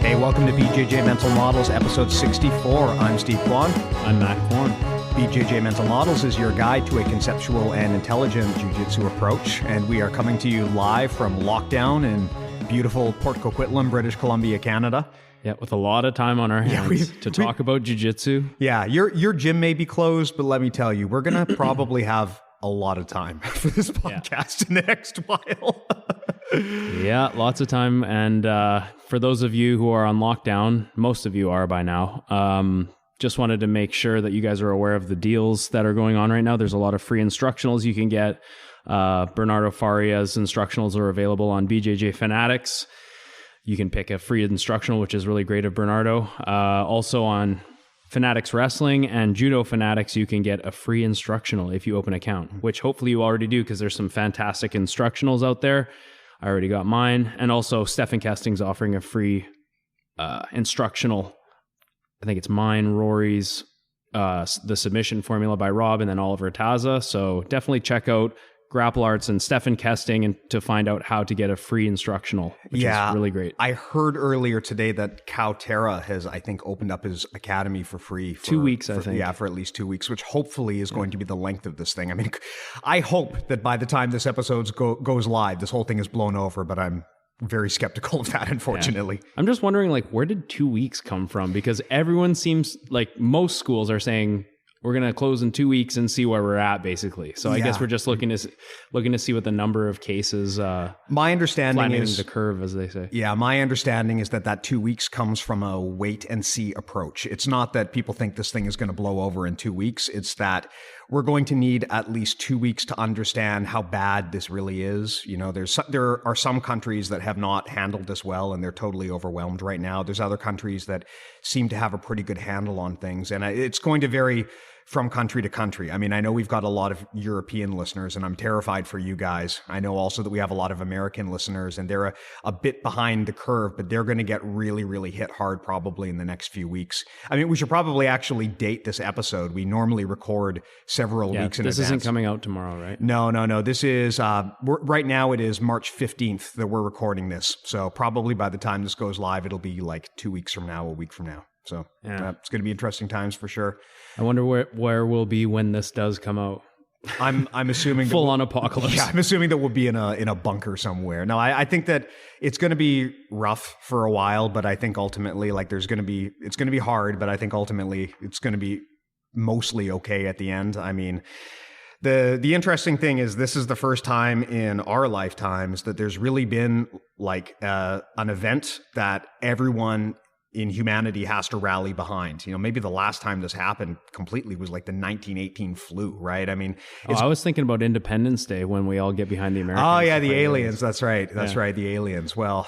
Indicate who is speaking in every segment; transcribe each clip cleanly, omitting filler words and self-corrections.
Speaker 1: Hey, welcome to BJJ Mental Models, episode 64. I'm Steve Kwan.
Speaker 2: I'm Matt Korn.
Speaker 1: BJJ Mental Models is your guide to a conceptual and intelligent jiu-jitsu approach, and we are coming to you live from lockdown in beautiful Port Coquitlam, British Columbia, Canada.
Speaker 2: Yeah, with a lot of time on our hands to talk about jiu-jitsu.
Speaker 1: Yeah, your gym may be closed, but let me tell you, we're going to probably have a lot of time for this podcast in the next while.
Speaker 2: Yeah, lots of time. And for those of you who are on lockdown, most of you are by now, just wanted to make sure that you guys are aware of the deals that are going on right now. There's a lot of free instructionals you can get. Bernardo Faria's instructionals are available on BJJ Fanatics. You can pick a free instructional, which is really great of Bernardo. Also on Fanatics Wrestling and Judo Fanatics, you can get a free instructional if you open an account, which hopefully you already do because there's some fantastic instructionals out there. I already got mine. And also Stefan Kesting's offering a free instructional. I think it's mine, Rory's, the submission formula by Rob, and then Oliver Taza. So definitely check out Grapple Arts and Stefan Kesting and to find out how to get a free instructional, which is really great.
Speaker 1: I heard earlier today that Cowterra has, I think, opened up his academy for free. For
Speaker 2: 2 weeks, I think.
Speaker 1: Yeah, for at least 2 weeks, which hopefully is going to be the length of this thing. I mean, I hope that by the time this episode goes live, this whole thing is blown over, but I'm very skeptical of that, unfortunately.
Speaker 2: Yeah. I'm just wondering, where did 2 weeks come from? Because everyone seems like most schools are saying, we're going to close in 2 weeks and see where we're at, basically. So I guess we're just looking to see what the number of cases.
Speaker 1: My understanding is
Speaker 2: the curve, as they say.
Speaker 1: Yeah, my understanding is that 2 weeks comes from a wait and see approach. It's not that people think this thing is going to blow over in 2 weeks. It's that we're going to need at least 2 weeks to understand how bad this really is. You know, there are some countries that have not handled this well and they're totally overwhelmed right now. There's other countries that seem to have a pretty good handle on things, and it's going to vary from country to country. I mean, I know we've got a lot of European listeners, and I'm terrified for you guys. I know also that we have a lot of American listeners, and they're a bit behind the curve, but they're going to get really, really hit hard probably in the next few weeks. I mean, we should probably actually date this episode. We normally record several weeks in advance.
Speaker 2: This isn't coming out tomorrow, right?
Speaker 1: No. This is, right now it is March 15th that we're recording this. So probably by the time this goes live, it'll be like 2 weeks from now, a week from now. So it's going to be interesting times for sure.
Speaker 2: I wonder where we'll be when this does come out.
Speaker 1: I'm assuming
Speaker 2: full on apocalypse.
Speaker 1: Yeah, I'm assuming that we'll be in a bunker somewhere. Now, I think that it's going to be rough for a while, but I think ultimately, it's going to be hard, but I think ultimately it's going to be mostly okay at the end. I mean, the interesting thing is this is the first time in our lifetimes that there's really been an event that everyone in humanity has to rally behind. You know, maybe the last time this happened completely was like the 1918 flu, right? I mean,
Speaker 2: I was thinking about Independence Day when we all get behind the Americans.
Speaker 1: Oh yeah, the aliens. That's right. Right. The aliens. Well,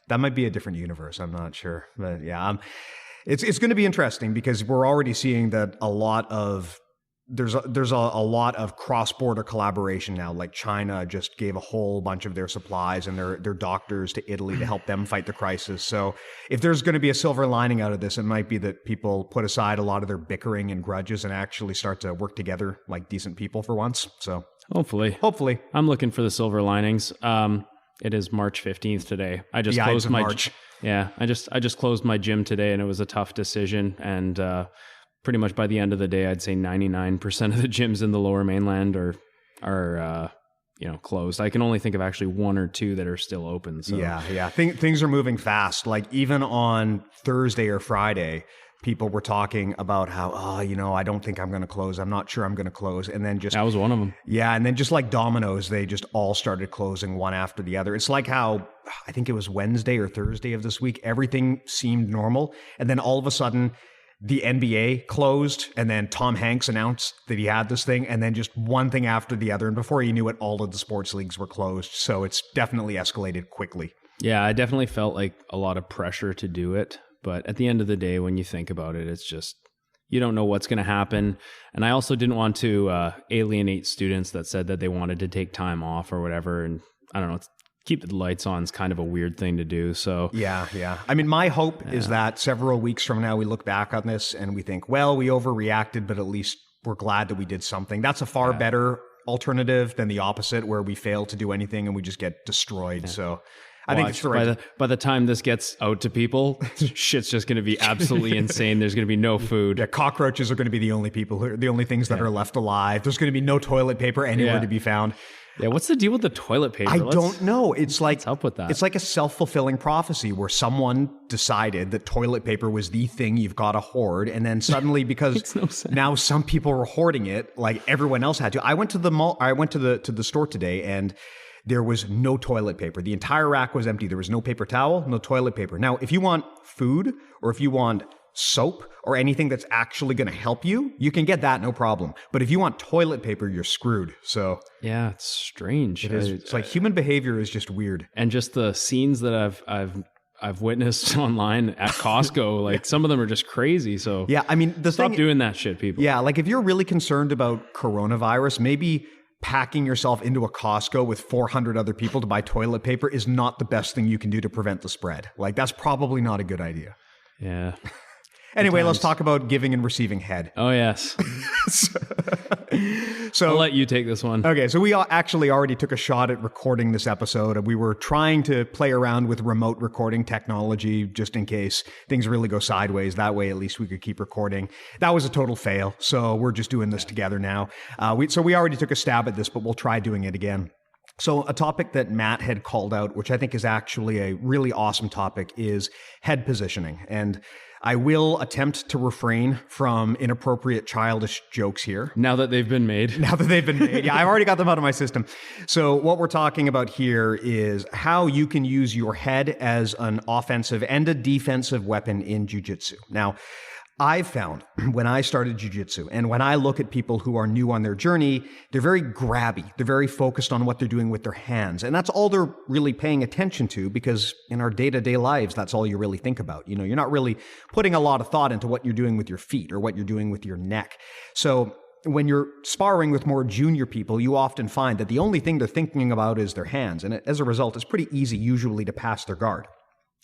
Speaker 1: that might be a different universe. I'm not sure, but yeah, it's going to be interesting because we're already seeing that there's a lot of cross-border collaboration now. Like China just gave a whole bunch of their supplies and their doctors to Italy to help them fight the crisis. So if there's going to be a silver lining out of this, it might be that people put aside a lot of their bickering and grudges and actually start to work together like decent people for once. So
Speaker 2: hopefully I'm looking for the silver linings. It is March 15th today. I just closed my March. Yeah, I just closed my gym today, and it was a tough decision. And pretty much by the end of the day, I'd say 99% of the gyms in the Lower Mainland are closed. I can only think of actually one or two that are still open. So.
Speaker 1: Yeah. Things are moving fast. Like even on Thursday or Friday, people were talking about how, I don't think I'm going to close. I'm not sure I'm going to close. And then that
Speaker 2: was one of them.
Speaker 1: Yeah. And then just like dominoes, they just all started closing one after the other. It's like how I think it was Wednesday or Thursday of this week, everything seemed normal. And then all of a sudden, the NBA closed, and then Tom Hanks announced that he had this thing, and then just one thing after the other. And before you knew it, all of the sports leagues were closed. So it's definitely escalated quickly.
Speaker 2: Yeah, I definitely felt like a lot of pressure to do it. But at the end of the day, when you think about it, it's just, you don't know what's going to happen. And I also didn't want to alienate students that said that they wanted to take time off or whatever. And I don't know, keep the lights on is kind of a weird thing to do. So
Speaker 1: yeah. I mean, my hope is that several weeks from now, we look back on this and we think, well, we overreacted, but at least we're glad that we did something. That's a far better alternative than the opposite, where we fail to do anything and we just get destroyed. So I think it's the right.
Speaker 2: By the time this gets out to people, shit's just going to be absolutely insane. There's going to be no food.
Speaker 1: Yeah, cockroaches are going to be the only things that are left alive. There's going to be no toilet paper anywhere to be found.
Speaker 2: Yeah, what's the deal with the toilet paper?
Speaker 1: I don't know. It's like
Speaker 2: what's up with that?
Speaker 1: It's like a self-fulfilling prophecy where someone decided that toilet paper was the thing you've got to hoard, and then suddenly, because now some people were hoarding it, like everyone else had to. I went to the mall. I went to the store today, and there was no toilet paper. The entire rack was empty. There was no paper towel, no toilet paper. Now, if you want food or if you want soap or anything that's actually going to help you, you can get that, no problem. But if you want toilet paper, you're screwed. So
Speaker 2: yeah, it's strange.
Speaker 1: It is. It's like human behavior is just weird.
Speaker 2: And just the scenes that I've witnessed online at Costco, like some of them are just crazy. So
Speaker 1: yeah, I mean,
Speaker 2: stop doing that shit, people.
Speaker 1: Yeah, like if you're really concerned about coronavirus, maybe packing yourself into a Costco with 400 other people to buy toilet paper is not the best thing you can do to prevent the spread. Like that's probably not a good idea.
Speaker 2: Yeah.
Speaker 1: Anyway, let's talk about giving and receiving head.
Speaker 2: Oh, yes.
Speaker 1: So
Speaker 2: I'll let you take this one.
Speaker 1: Okay, so we actually already took a shot at recording this episode. We were trying to play around with remote recording technology just in case things really go sideways. That way, at least we could keep recording. That was a total fail, so we're just doing this together now. So we already took a stab at this, but we'll try doing it again. So a topic that Matt had called out, which I think is actually a really awesome topic, is head positioning. And I will attempt to refrain from inappropriate childish jokes here.
Speaker 2: Now that they've been made.
Speaker 1: Yeah, I've already got them out of my system. So what we're talking about here is how you can use your head as an offensive and a defensive weapon in jiu-jitsu. Now, I've found when I started jiu-jitsu and when I look at people who are new on their journey, they're very grabby. They're very focused on what they're doing with their hands. And that's all they're really paying attention to because in our day-to-day lives, that's all you really think about. You know, you're not really putting a lot of thought into what you're doing with your feet or what you're doing with your neck. So when you're sparring with more junior people, you often find that the only thing they're thinking about is their hands. And as a result, it's pretty easy usually to pass their guard.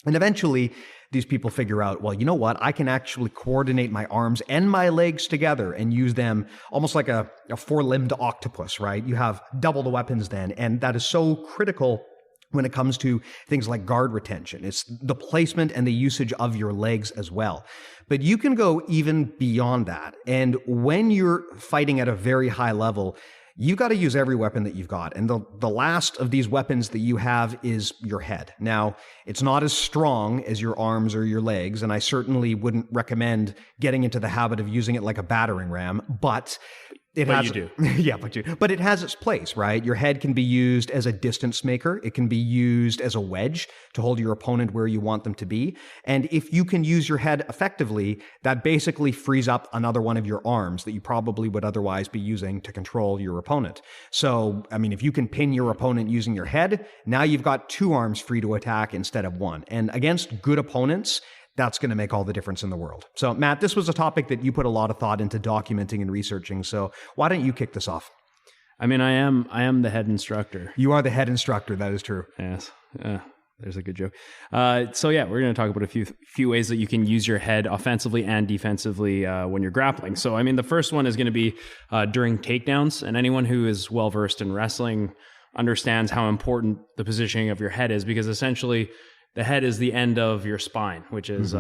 Speaker 1: And eventually, these people figure out, well, you know what? I can actually coordinate my arms and my legs together and use them almost like a four-limbed octopus, right? You have double the weapons then. And that is so critical when it comes to things like guard retention. It's the placement and the usage of your legs as well. But you can go even beyond that. And when you're fighting at a very high level, you've got to use every weapon that you've got. And the last of these weapons that you have is your head. Now, it's not as strong as your arms or your legs, and I certainly wouldn't recommend getting into the habit of using it like a battering ram, but it has,
Speaker 2: you do.
Speaker 1: Yeah, but it has its place, right? Your head can be used as a distance maker. It can be used as a wedge to hold your opponent where you want them to be. And if you can use your head effectively, that basically frees up another one of your arms that you probably would otherwise be using to control your opponent. So, I mean, if you can pin your opponent using your head, now you've got two arms free to attack instead of one. And against good opponents, that's going to make all the difference in the world. So, Matt, this was a topic that you put a lot of thought into documenting and researching. So why don't you kick this off?
Speaker 2: I mean, I am the head instructor.
Speaker 1: You are the head instructor. That is true.
Speaker 2: Yes. There's a good joke. So yeah, we're going to talk about a few ways that you can use your head offensively and defensively when you're grappling. So, I mean, the first one is going to be during takedowns. And anyone who is well-versed in wrestling understands how important the positioning of your head is, because essentially the head is the end of your spine, which is,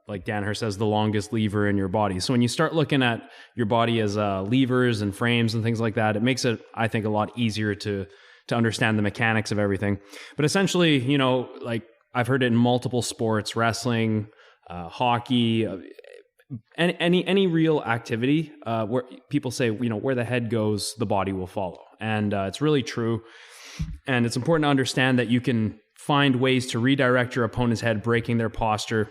Speaker 2: like Danaher says, the longest lever in your body. So when you start looking at your body as levers and frames and things like that, it makes it, I think, a lot easier to understand the mechanics of everything. But essentially, you know, like I've heard it in multiple sports, wrestling, hockey, any real activity where people say, you know, where the head goes, the body will follow. And it's really true. And it's important to understand that you can find ways to redirect your opponent's head, breaking their posture,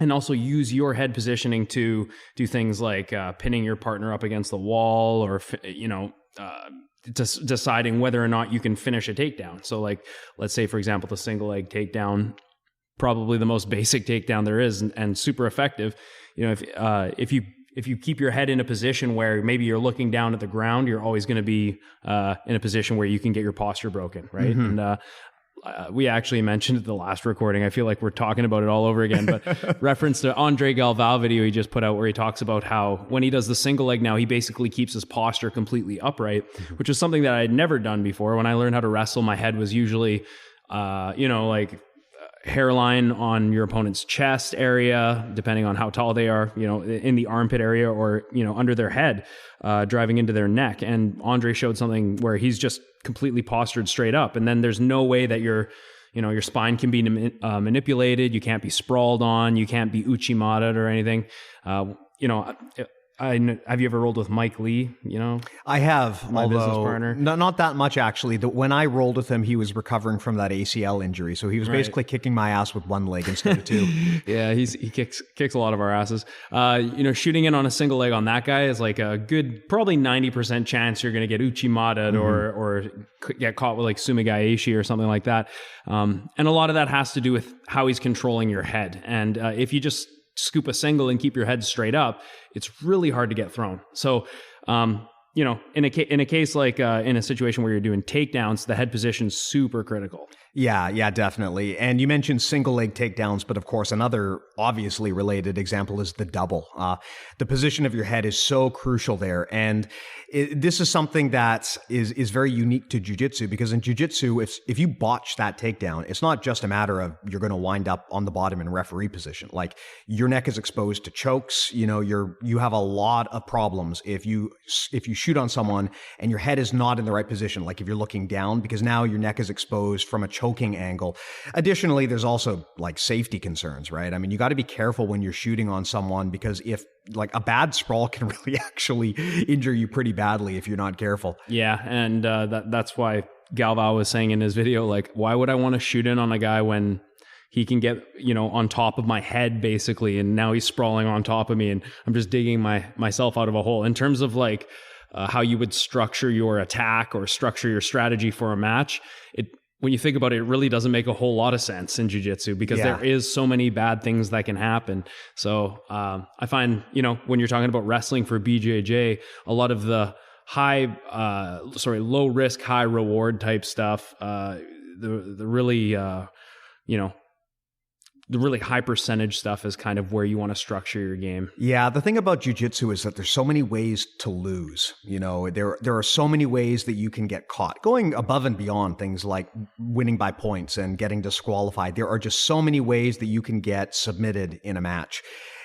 Speaker 2: and also use your head positioning to do things like pinning your partner up against the wall, or, you know, deciding whether or not you can finish a takedown. So, like, let's say, for example, the single leg takedown, probably the most basic takedown there is, and super effective. You know, if you keep your head in a position where maybe you're looking down at the ground, you're always going to be in a position where you can get your posture broken, right? And we actually mentioned it the last recording. I feel like we're talking about it all over again, but reference to Andre Galvao video he just put out where he talks about how when he does the single leg now, he basically keeps his posture completely upright, which is something that I had never done before. When I learned how to wrestle, my head was usually like hairline on your opponent's chest area, depending on how tall they are, in the armpit area or, under their head, driving into their neck. And Andre showed something where he's just completely postured straight up. And then there's no way that your spine can be manipulated. You can't be sprawled on. You can't be uchimata or anything. Have you ever rolled with Mike Lee?
Speaker 1: I have,
Speaker 2: my business partner.
Speaker 1: Not that much actually. When I rolled with him, he was recovering from that ACL injury, so he was basically kicking my ass with one leg instead of two.
Speaker 2: Yeah, he kicks a lot of our asses. Shooting in on a single leg on that guy is like a good, probably 90% chance you're going to get uchimata or get caught with like sumigaishi or something like that. And a lot of that has to do with how he's controlling your head. And if you just scoop a single and keep your head straight up, it's really hard to get thrown. So, in a case like in a situation where you're doing takedowns, the head position's super critical. Yeah,
Speaker 1: definitely. And you mentioned single leg takedowns, but of course, another obviously related example is the double. The position of your head is so crucial there. And this is something that is very unique to jiu-jitsu, because in jiu-jitsu, if you botch that takedown, it's not just a matter of you're going to wind up on the bottom in referee position. Like, your neck is exposed to chokes. You have a lot of problems if you shoot on someone and your head is not in the right position, like if you're looking down, because now your neck is exposed from a choking angle. Additionally, there's also like safety concerns, right? I mean, you got to be careful when you're shooting on someone, because if like a bad sprawl can really actually injure you pretty badly if you're not careful.
Speaker 2: Yeah, and that's why Galvao was saying in his video, like, why would I want to shoot in on a guy when he can get, on top of my head basically, and now he's sprawling on top of me and I'm just digging myself out of a hole. In terms of like how you would structure your attack or structure your strategy for a match, when you think about it, it really doesn't make a whole lot of sense in jiu-jitsu, because there is so many bad things that can happen. So I find, when you're talking about wrestling for BJJ, a lot of the low risk, high reward type stuff, the really high percentage stuff is kind of where you want to structure your game.
Speaker 1: Yeah, the thing about jiu-jitsu is that there's so many ways to lose. There are so many ways that you can get caught. Going above and beyond things like winning by points and getting disqualified, there are just so many ways that you can get submitted in a match.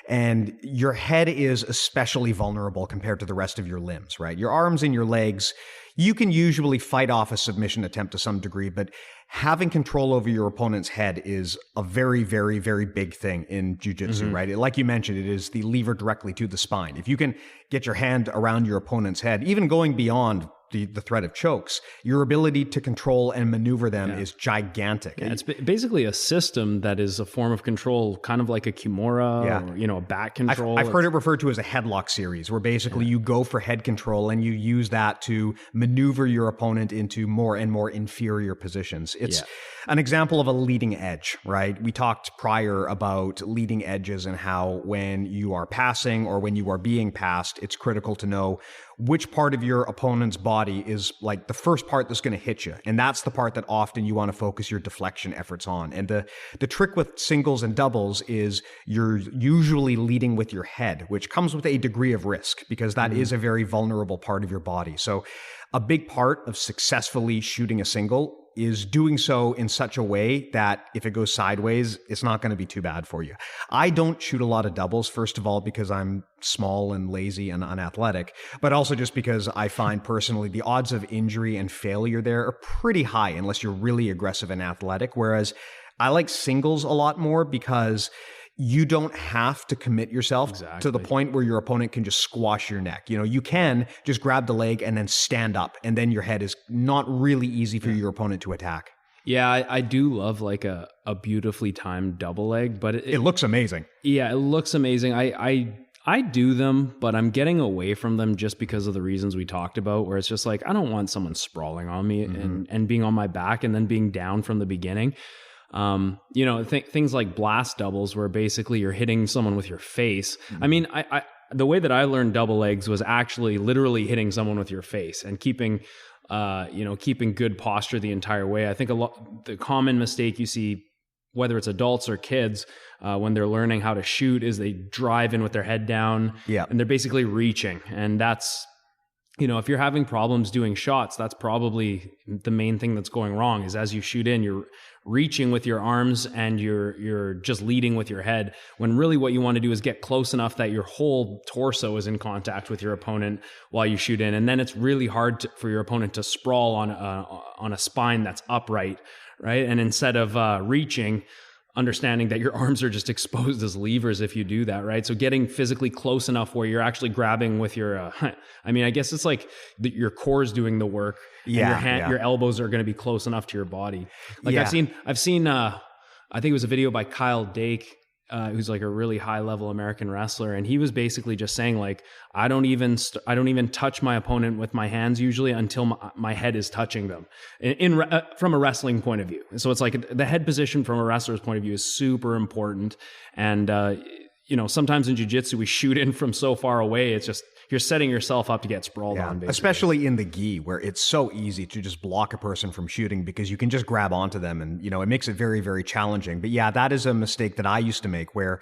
Speaker 1: And your head is especially vulnerable compared to the rest of your limbs, right? Your arms and your legs, you can usually fight off a submission attempt to some degree, but having control over your opponent's head is a very, very, very big thing in jiu-jitsu, right? Like you mentioned, it is the lever directly to the spine. If you can get your hand around your opponent's head, even going beyond the threat of chokes, your ability to control and maneuver them is gigantic.
Speaker 2: Yeah, it's basically a system that is a form of control, kind of like a kimura or, a back control.
Speaker 1: I've heard it referred to as a headlock series, where basically you go for head control and you use that to maneuver your opponent into more and more inferior positions. It's an example of a leading edge, right? We talked prior about leading edges and how when you are passing or when you are being passed, it's critical to know which part of your opponent's body is like the first part that's going to hit you. And that's the part that often you want to focus your deflection efforts on. And the trick with singles and doubles is you're usually leading with your head, which comes with a degree of risk, because that is a very vulnerable part of your body. So a big part of successfully shooting a single is doing so in such a way that if it goes sideways, it's not going to be too bad for you. I don't shoot a lot of doubles, first of all, because I'm small and lazy and unathletic, but also just because I find personally the odds of injury and failure there are pretty high unless you're really aggressive and athletic. Whereas I like singles a lot more because you don't have to commit yourself to the point where your opponent can just squash your neck. You can just grab the leg and then stand up, and then your head is not really easy for your opponent to attack.
Speaker 2: Yeah, I do love like a beautifully timed double leg, but it
Speaker 1: looks amazing.
Speaker 2: Yeah, it looks amazing. I do them, but I'm getting away from them just because of the reasons we talked about, where it's just like, I don't want someone sprawling on me and being on my back and then being down from the beginning. Things like blast doubles, where basically you're hitting someone with your face. I mean, the way that I learned double legs was actually literally hitting someone with your face and keeping good posture the entire way. I think the common mistake you see, whether it's adults or kids, when they're learning how to shoot, is they drive in with their head down and they're basically reaching. And that's, if you're having problems doing shots, that's probably the main thing that's going wrong, is as you shoot in, you're reaching with your arms and you're just leading with your head, when really what you want to do is get close enough that your whole torso is in contact with your opponent while you shoot in. And then it's really hard for your opponent to sprawl on a spine that's upright, right? And instead of reaching, understanding that your arms are just exposed as levers if you do that, right? So getting physically close enough where you're actually grabbing with your, I mean, I guess it's like your core is doing the work. And your elbows are going to be close enough to your body. Like I've seen, I think it was a video by Kyle Dake, who's like a really high level American wrestler. And he was basically just saying like, I don't even touch my opponent with my hands usually until my head is touching them from a wrestling point of view. So it's like the head position from a wrestler's point of view is super important. And, sometimes in jiu-jitsu, we shoot in from so far away. It's just, you're setting yourself up to get sprawled on, basically.
Speaker 1: Especially in the gi, where it's so easy to just block a person from shooting because you can just grab onto them and, it makes it very, very challenging. But yeah, that is a mistake that I used to make where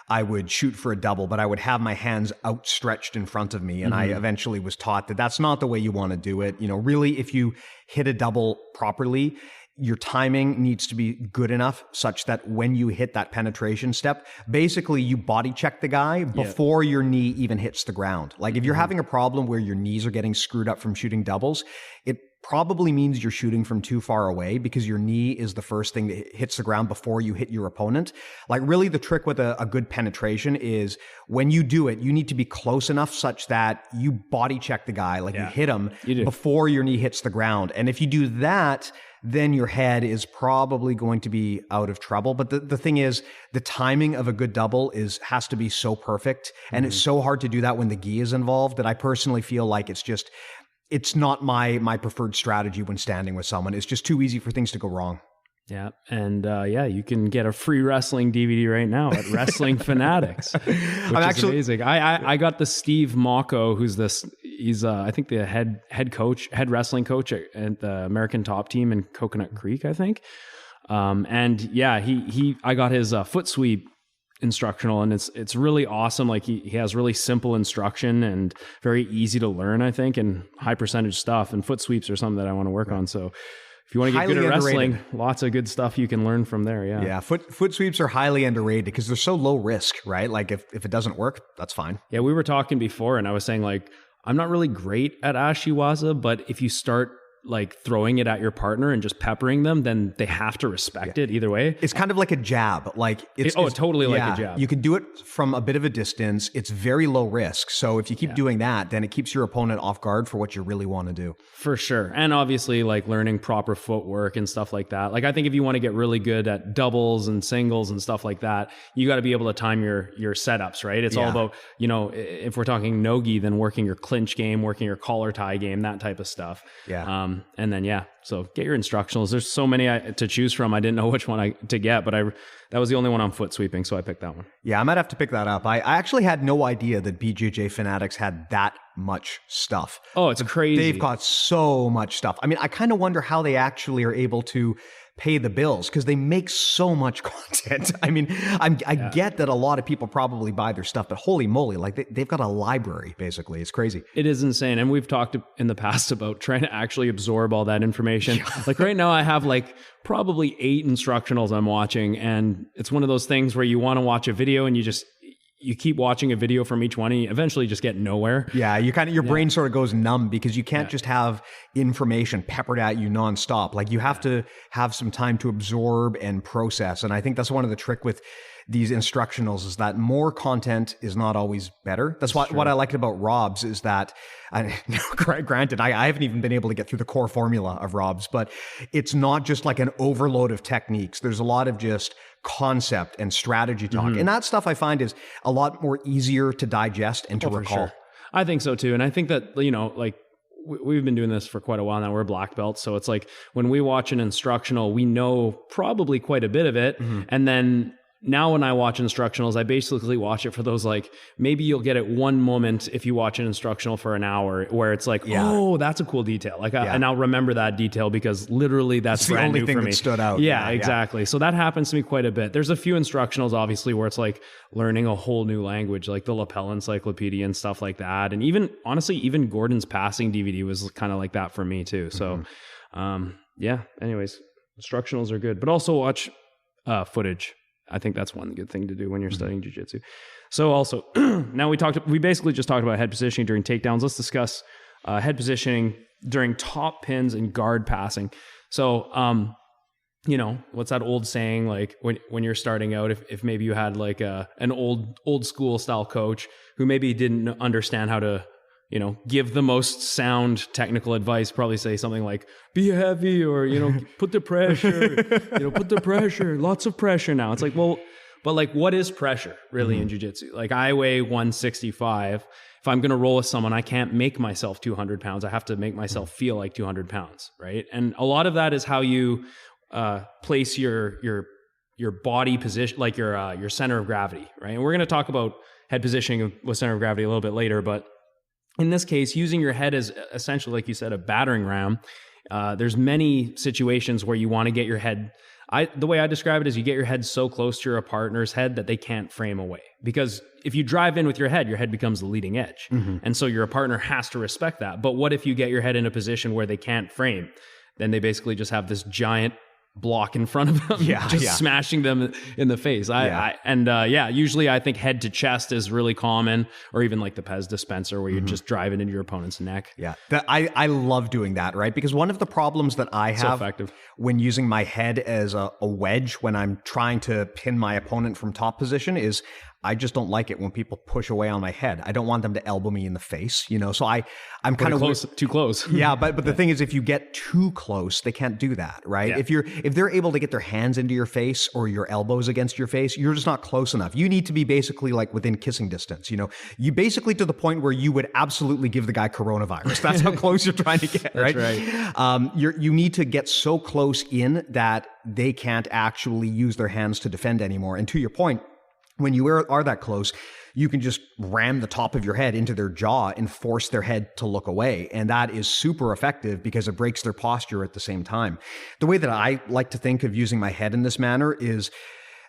Speaker 1: I would shoot for a double, but I would have my hands outstretched in front of me. And I eventually was taught that that's not the way you want to do it. Really, if you hit a double properly, your timing needs to be good enough such that when you hit that penetration step, basically you body check the guy before your knee even hits the ground. Like if you're having a problem where your knees are getting screwed up from shooting doubles, it probably means you're shooting from too far away because your knee is the first thing that hits the ground before you hit your opponent. Like really the trick with a good penetration is when you do it, you need to be close enough such that you body check the guy, like you hit him before your knee hits the ground. And if you do that, then your head is probably going to be out of trouble. But the thing is, the timing of a good double has to be so perfect. And it's so hard to do that when the gi is involved that I personally feel like it's not my preferred strategy when standing with someone. It's just too easy for things to go wrong.
Speaker 2: Yeah. And you can get a free wrestling DVD right now at Wrestling Fanatics, which is amazing. I got the Steve Mocco, he's I think the head wrestling coach at the American Top Team in Coconut Creek, I think. I got his foot sweep instructional, and it's really awesome. Like he has really simple instruction and very easy to learn, I think, and high percentage stuff. And foot sweeps are something that I want to work on. So if you want to get good at wrestling, lots of good stuff you can learn from there. Yeah.
Speaker 1: Yeah. Foot sweeps are highly underrated because they're so low risk, right? Like if it doesn't work, that's fine.
Speaker 2: Yeah. We were talking before and I was saying like, I'm not really great at Ashiwaza, but if you start like throwing it at your partner and just peppering them, then they have to respect it either way.
Speaker 1: It's kind of like a jab. Like it's
Speaker 2: totally like a jab.
Speaker 1: You can do it from a bit of a distance. It's very low risk. So if you keep doing that, then it keeps your opponent off guard for what you really want to do.
Speaker 2: For sure. And obviously like learning proper footwork and stuff like that. Like I think if you want to get really good at doubles and singles and stuff like that, you got to be able to time your setups, right? It's all about, if we're talking no-gi, then working your clinch game, working your collar tie game, that type of stuff.
Speaker 1: Yeah.
Speaker 2: And then, so get your instructionals. There's so many to choose from. I didn't know which one to get, but that was the only one on foot sweeping. So I picked that one.
Speaker 1: Yeah, I might have to pick that up. I actually had no idea that BJJ Fanatics had that much stuff.
Speaker 2: Oh, it's crazy.
Speaker 1: They've got so much stuff. I mean, I kind of wonder how they actually are able to pay the bills because they make so much content. I mean, I get that a lot of people probably buy their stuff, but holy moly, like they've got a library basically. It's crazy.
Speaker 2: It is insane. And we've talked in the past about trying to actually absorb all that information. Like right now I have like probably 8 instructionals I'm watching. And it's one of those things where you want to watch a video and you keep watching a video from each one and you eventually just get nowhere.
Speaker 1: Yeah, your brain sort of goes numb because you can't just have information peppered at you nonstop. Like you have to have some time to absorb and process. And I think that's one of the trick with these instructionals is that more content is not always better. That's what I liked about Rob's is that, granted, I haven't even been able to get through the core formula of Rob's, but it's not just like an overload of techniques. There's a lot of just concept and strategy talk. And that stuff I find is a lot more easier to digest and to recall.
Speaker 2: Sure. I think so too. And I think that, like we've been doing this for quite a while now. We're black belts. So it's like when we watch an instructional, we know probably quite a bit of it. And then now when I watch instructionals, I basically watch it for those, like, maybe you'll get it one moment if you watch an instructional for an hour where it's like, oh, that's a cool detail. Like, and I'll remember that detail because literally that's
Speaker 1: the only thing that stood out.
Speaker 2: Yeah, exactly. So that happens to me quite a bit. There's a few instructionals, obviously, where it's like learning a whole new language, like the lapel encyclopedia and stuff like that. And even, honestly, even Gordon's passing DVD was kind of like that for me too. So, anyways. Instructionals are good, but also watch footage. I think that's one good thing to do when you're studying jiu-jitsu. So also, now we basically just talked about head positioning during takedowns. Let's discuss head positioning during top pins and guard passing. So, you know, what's that old saying? Like when you're starting out, if maybe you had like an old school style coach who maybe didn't understand how to, you know, give the most sound technical advice, probably say something like, be heavy, or, you know, put the pressure, put the pressure, lots of pressure now. It's like, well, but like, what is pressure really in jiu-jitsu? Like, I weigh 165. If I'm going to roll with someone, I can't make myself 200 pounds. I have to make myself feel like 200 pounds, right? And a lot of that is how you place your body position, like your center of gravity, right? And we're going to talk about head positioning with center of gravity a little bit later, but in this case, using your head as essentially, like you said, a battering ram, there's many situations where you want to get your head. The way I describe it is you get your head so close to your partner's head that they can't frame away. Because if you drive in with your head becomes the leading edge. And so your partner has to respect that. But what if you get your head in a position where they can't frame? Then they basically just have this giant block in front of them, smashing them in the face. Usually I think head to chest is really common, or even like the Pez dispenser where you're just driving into your opponent's neck.
Speaker 1: Yeah, I love doing that, right? Because one of the problems that I have when using my head as a wedge when I'm trying to pin my opponent from top position is I just don't like it when people push away on my head. I don't want them to elbow me in the face, you know. So I'm kind of
Speaker 2: too close.
Speaker 1: Yeah, but the thing is, if you get too close, they can't do that, right? Yeah. If they're able to get their hands into your face or your elbows against your face, you're just not close enough. You need to be basically like within kissing distance, you know. You basically to the point where you would absolutely give the guy coronavirus. That's how close you're trying to get, right?
Speaker 2: That's right.
Speaker 1: You need to get so close in that they can't actually use their hands to defend anymore. And to your point, when you are that close, you can just ram the top of your head into their jaw and force their head to look away. And that is super effective because it breaks their posture at the same time. The way that I like to think of using my head in this manner is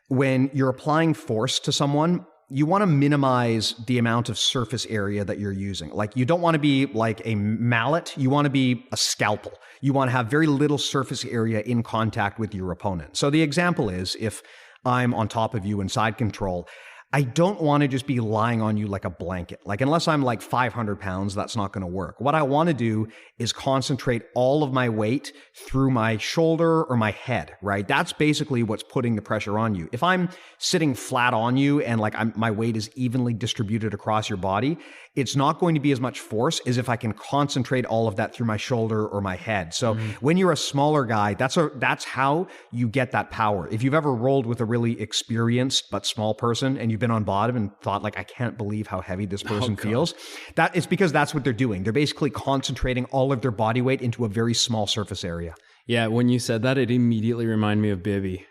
Speaker 1: when you're applying force to someone, you want to minimize the amount of surface area that you're using. Like, you don't want to be like a mallet. You want to be a scalpel. You want to have very little surface area in contact with your opponent. So the example is, if I'm on top of you in side control, I don't want to just be lying on you like a blanket. Like, unless I'm like 500 pounds, that's not going to work. What I want to do is concentrate all of my weight through my shoulder or my head, right? That's basically what's putting the pressure on you. If I'm sitting flat on you and like my weight is evenly distributed across your body, it's not going to be as much force as if I can concentrate all of that through my shoulder or my head. So when you're a smaller guy, that's how you get that power. If you've ever rolled with a really experienced but small person and you've been on bottom and thought like, I can't believe how heavy this person feels, that it's because that's what they're doing. They're basically concentrating all of their body weight into a very small surface area.
Speaker 2: Yeah, when you said that, it immediately reminded me of Bibby.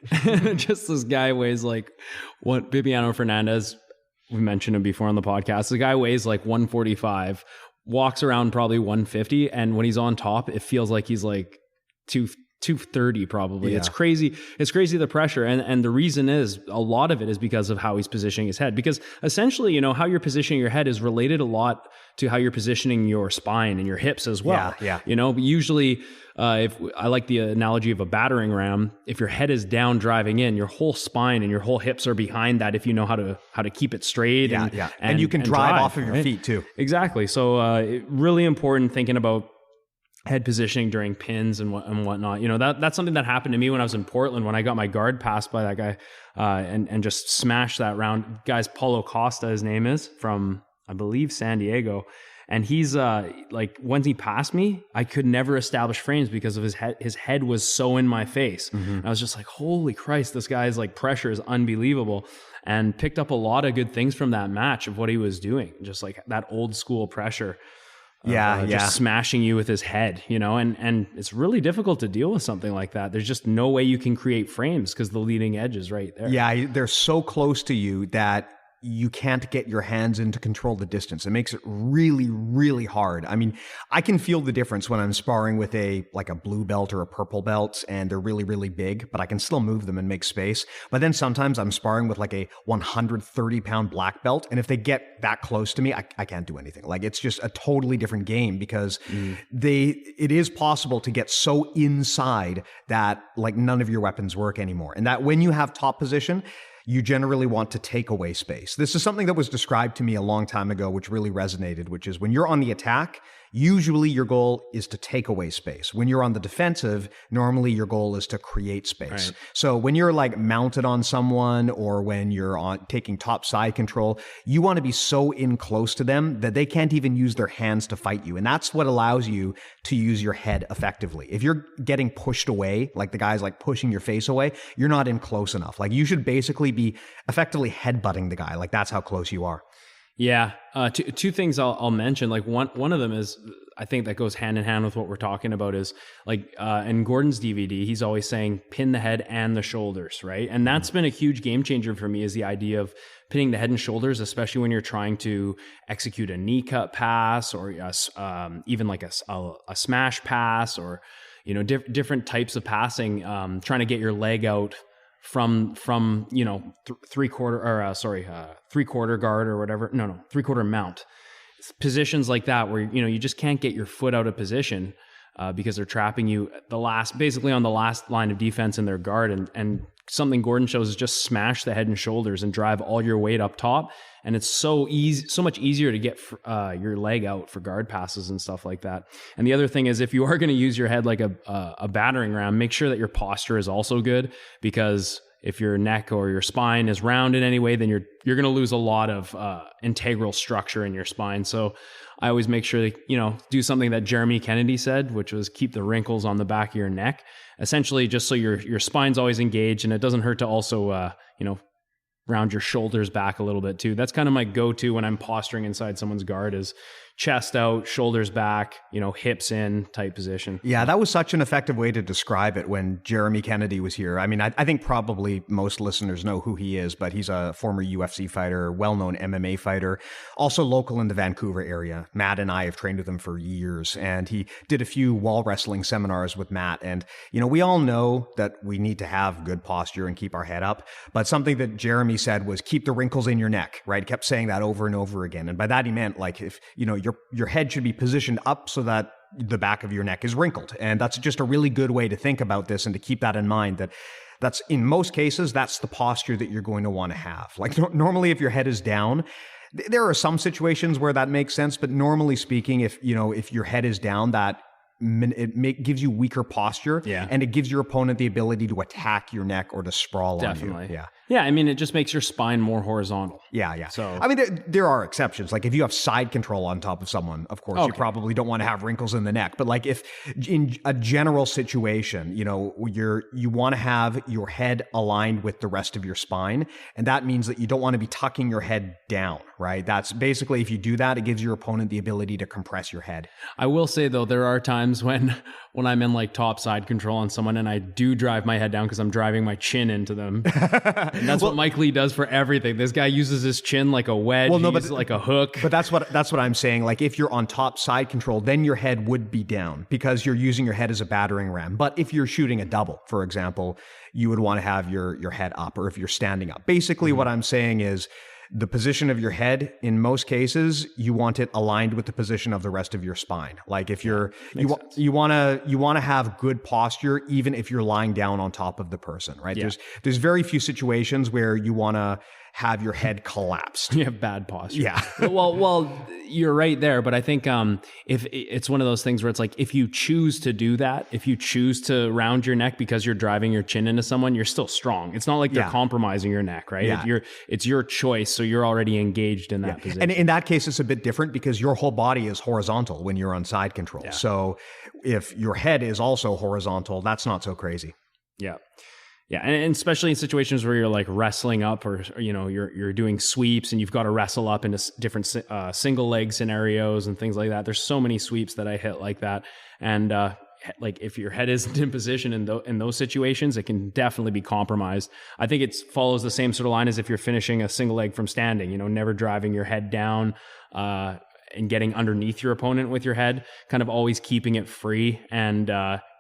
Speaker 2: Just this guy weighs like what Bibiano Fernandez. We mentioned him before on the podcast. The guy weighs like 145, walks around probably 150, and when he's on top, it feels like he's like 230 probably. Yeah. It's crazy. It's crazy, the pressure. And the reason is, a lot of it is because of how he's positioning his head. Because essentially, you know, how you're positioning your head is related a lot to how you're positioning your spine and your hips as well.
Speaker 1: Yeah.
Speaker 2: You know, but usually, if I like the analogy of a battering ram, if your head is down driving in, your whole spine and your whole hips are behind that if you know how to keep it straight.
Speaker 1: And you can drive off of your feet too.
Speaker 2: Exactly. So really important thinking about head positioning during pins and whatnot. You know, that's something that happened to me when I was in Portland, when I got my guard passed by that guy and just smashed that round. Guy's Paulo Costa, his name is, from, I believe, San Diego. And he's like, once he passed me, I could never establish frames because of his head. His head was so in my face. And I was just like, holy Christ, this guy's like pressure is unbelievable. And picked up a lot of good things from that match of what he was doing. Just like that old school pressure. Just smashing you with his head, you know, and it's really difficult to deal with something like that. There's just no way you can create frames because the leading edge is right there.
Speaker 1: Yeah, they're so close to you that you can't get your hands in to control the distance. It makes it really, really hard. I mean, I can feel the difference when I'm sparring with a blue belt or a purple belt and they're really, really big, but I can still move them and make space. But then sometimes I'm sparring with like a 130-pound black belt, and if they get that close to me, I can't do anything. Like, it's just a totally different game because it is possible to get so inside that like none of your weapons work anymore. And that when you have top position, you generally want to take away space. This is something that was described to me a long time ago, which really resonated, which is when you're on the attack, usually your goal is to take away space. When you're on the defensive, normally your goal is to create space.
Speaker 2: Right.
Speaker 1: So when you're like mounted on someone or when you're on taking top side control, you want to be so in close to them that they can't even use their hands to fight you. And that's what allows you to use your head effectively. If you're getting pushed away, like the guy's like pushing your face away, you're not in close enough. Like, you should basically be effectively headbutting the guy. Like, that's how close you are.
Speaker 2: Yeah. Two things I'll mention. Like one of them is, I think that goes hand in hand with what we're talking about, is like in Gordon's DVD, he's always saying pin the head and the shoulders, right? And that's been a huge game changer for me, is the idea of pinning the head and shoulders, especially when you're trying to execute a knee cut pass or even like a smash pass, or different types of passing, trying to get your leg out from three-quarter guard or whatever. No, three-quarter mount. Positions like that where, you just can't get your foot out of position because they're trapping you basically on the last line of defense in their guard. And something Gordon shows is just smash the head and shoulders and drive all your weight up top. And it's so much easier to get your leg out for guard passes and stuff like that. And the other thing is, if you are going to use your head like a battering ram, make sure that your posture is also good, because if your neck or your spine is round in any way, then you're going to lose a lot of integral structure in your spine. So I always make sure to, do something that Jeremy Kennedy said, which was keep the wrinkles on the back of your neck, essentially just so your spine's always engaged, and it doesn't hurt to also, round your shoulders back a little bit too. That's kind of my go-to when I'm posturing inside someone's guard, is chest out, shoulders back, hips in type position.
Speaker 1: Yeah, that was such an effective way to describe it when Jeremy Kennedy was here. I mean, I think probably most listeners know who he is, but he's a former UFC fighter, well-known MMA fighter, also local in the Vancouver area. Matt and I have trained with him for years, and he did a few wall wrestling seminars with Matt. And, we all know that we need to have good posture and keep our head up, but something that Jeremy said was keep the wrinkles in your neck, right? He kept saying that over and over again. And by that he meant, like, if, your head should be positioned up so that the back of your neck is wrinkled. And that's just a really good way to think about this and to keep that in mind, that's in most cases, that's the posture that you're going to want to have. Like normally if your head is down, there are some situations where that makes sense, but normally speaking, if your head is down, gives you weaker posture, and it gives your opponent the ability to attack your neck or to sprawl on you.
Speaker 2: Yeah, I mean, it just makes your spine more horizontal.
Speaker 1: Yeah.
Speaker 2: So,
Speaker 1: I mean, there are exceptions. Like if you have side control on top of someone, of course, you probably don't want to have wrinkles in the neck. But like if in a general situation, you want to have your head aligned with the rest of your spine, and that means that you don't want to be tucking your head down, right? That's basically, if you do that, it gives your opponent the ability to compress your head.
Speaker 2: I will say though, there are times when I'm in like top side control on someone and I do drive my head down because I'm driving my chin into them. And that's what Mike Lee does for everything. This guy uses his chin like a wedge, like a hook.
Speaker 1: But that's what I'm saying. Like if you're on top side control, then your head would be down because you're using your head as a battering ram. But if you're shooting a double, for example, you would want to have your head up, or if you're standing up. Basically, what I'm saying is, the position of your head, in most cases, you want it aligned with the position of the rest of your spine. Like if you want to have good posture, even if you're lying down on top of the person, right?
Speaker 2: Yeah.
Speaker 1: There's very few situations where you want to have your head collapsed.
Speaker 2: You have bad posture.
Speaker 1: Yeah.
Speaker 2: well, you're right there. But I think if it's one of those things where it's like, if you choose to do that, if you choose to round your neck because you're driving your chin into someone, you're still strong. It's not like they're compromising your neck, right?
Speaker 1: Yeah.
Speaker 2: It's your choice. So you're already engaged in that position.
Speaker 1: And in that case, it's a bit different because your whole body is horizontal when you're on side control.
Speaker 2: Yeah.
Speaker 1: So if your head is also horizontal, that's not so crazy.
Speaker 2: Yeah. Yeah, and especially in situations where you're like wrestling up, or you're doing sweeps and you've got to wrestle up into different single leg scenarios and things like that. There's so many sweeps that I hit like that, and like if your head isn't in position in those situations, it can definitely be compromised. I think it follows the same sort of line as if you're finishing a single leg from standing, you know, never driving your head down, and getting underneath your opponent with your head, kind of always keeping it free. And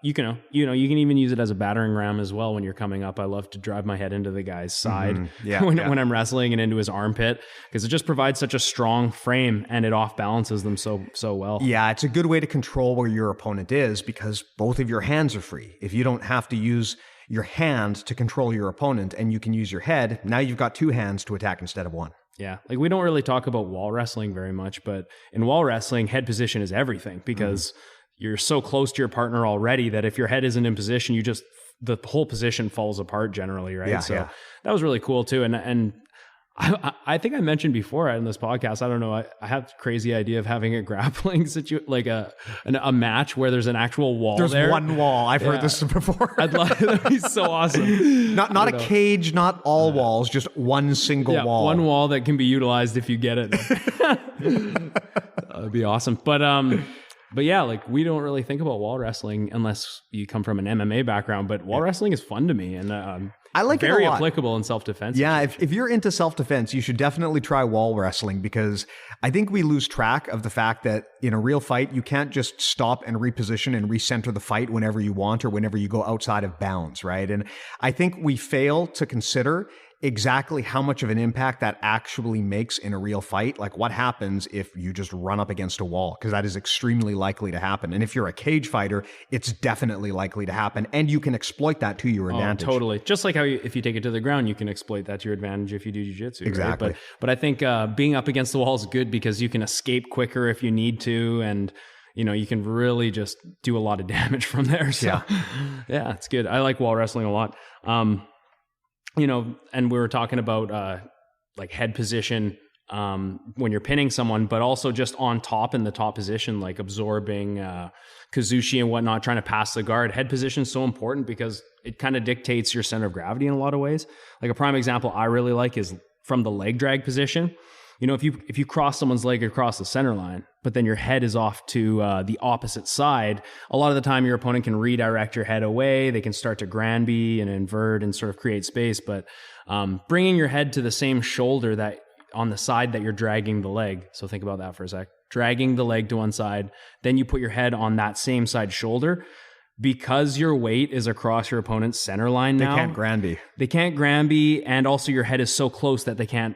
Speaker 2: you can even use it as a battering ram as well when you're coming up. I love to drive my head into the guy's side when I'm wrestling and into his armpit, because it just provides such a strong frame and it off balances them so well.
Speaker 1: Yeah, it's a good way to control where your opponent is because both of your hands are free. If you don't have to use your hand to control your opponent and you can use your head, now you've got two hands to attack instead of one.
Speaker 2: Yeah, like we don't really talk about wall wrestling very much, but in wall wrestling, head position is everything because you're so close to your partner already that if your head isn't in position, the whole position falls apart generally, right?
Speaker 1: Yeah,
Speaker 2: that was really cool too. And I think I mentioned before in this podcast, I don't know, I have the crazy idea of having a grappling like a match where there's an actual wall.
Speaker 1: There's one wall. I've heard this before.
Speaker 2: I'd love that'd be so awesome.
Speaker 1: Not a cage, not all walls, just one single wall.
Speaker 2: One wall that can be utilized if you get it. That'd be awesome. But yeah, like we don't really think about wall wrestling unless you come from an MMA background, but wall wrestling is fun to me and
Speaker 1: I like
Speaker 2: very
Speaker 1: it a lot.
Speaker 2: Applicable in self-defense.
Speaker 1: Yeah, if you're into self-defense, you should definitely try wall wrestling because I think we lose track of the fact that in a real fight, you can't just stop and reposition and recenter the fight whenever you want or whenever you go outside of bounds, right? And I think we fail to consider exactly how much of an impact that actually makes in a real fight. Like what happens if you just run up against a wall? Because that is extremely likely to happen. And if you're a cage fighter, it's definitely likely to happen. And you can exploit that to your advantage.
Speaker 2: Totally. Just like how if you take it to the ground, you can exploit that to your advantage if you do jiu-jitsu.
Speaker 1: Exactly.
Speaker 2: Right? But I think being up against the wall is good because you can escape quicker if you need to. And you know, you can really just do a lot of damage from there. So yeah, it's good. I like wall wrestling a lot. You know, and we were talking about like head position when you're pinning someone, but also just on top in the top position, like absorbing Kazushi and whatnot, trying to pass the guard. Head position is so important because it kind of dictates your center of gravity in a lot of ways. Like a prime example I really like is from the leg drag position. You know, if you cross someone's leg across the center line, but then your head is off to the opposite side, a lot of the time your opponent can redirect your head away. They can start to Granby and invert and sort of create space. But bringing your head to the same shoulder that on the side that you're dragging the leg. So think about that for a sec. Dragging the leg to one side, then you put your head on that same side shoulder. Because your weight is across your opponent's center line now. They can't Granby. And also your head is so close that they can't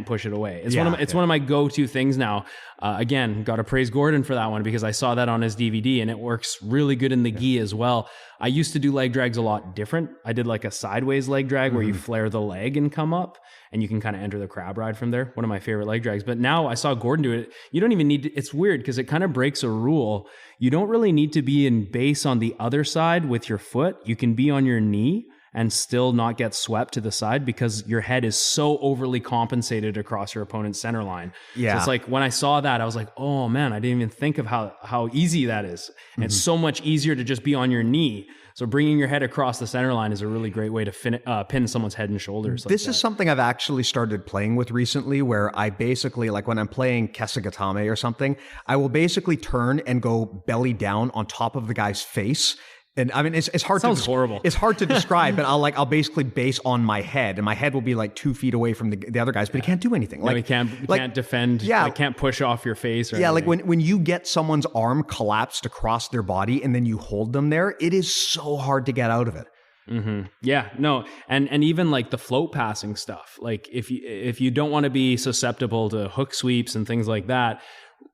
Speaker 2: push it away. It's one of my go-to things now. Again, got to praise Gordon for that one because I saw that on his DVD and it works really good in the gi as well. I used to do leg drags a lot different. I did like a sideways leg drag where you flare the leg and come up and you can kind of enter the crab ride from there. One of my favorite leg drags. But now I saw Gordon do it. You don't even need to, it's weird because it kind of breaks a rule. You don't really need to be in base on the other side with your foot. You can be on your knee and still not get swept to the side because your head is so overly compensated across your opponent's center line. Yeah. So it's like when I saw that, I was like, oh man, I didn't even think of how easy that is. And it's so much easier to just be on your knee. So bringing your head across the center line is a really great way to pin someone's head and shoulders.
Speaker 1: This is something I've actually started playing with recently where I basically, like when I'm playing Kesagatame or something, I will basically turn and go belly down on top of the guy's face. And I mean, it's hard.
Speaker 2: Sounds horrible.
Speaker 1: It's hard to describe, but I'll basically base on my head, and my head will be like 2 feet away from the other guys, but he can't do anything.
Speaker 2: Like, he can't defend. Yeah, can't push off your face. Or anything.
Speaker 1: Like when you get someone's arm collapsed across their body and then you hold them there, it is so hard to get out of it.
Speaker 2: Mm-hmm. Yeah, no, and even like the float passing stuff. Like if you don't want to be susceptible to hook sweeps and things like that.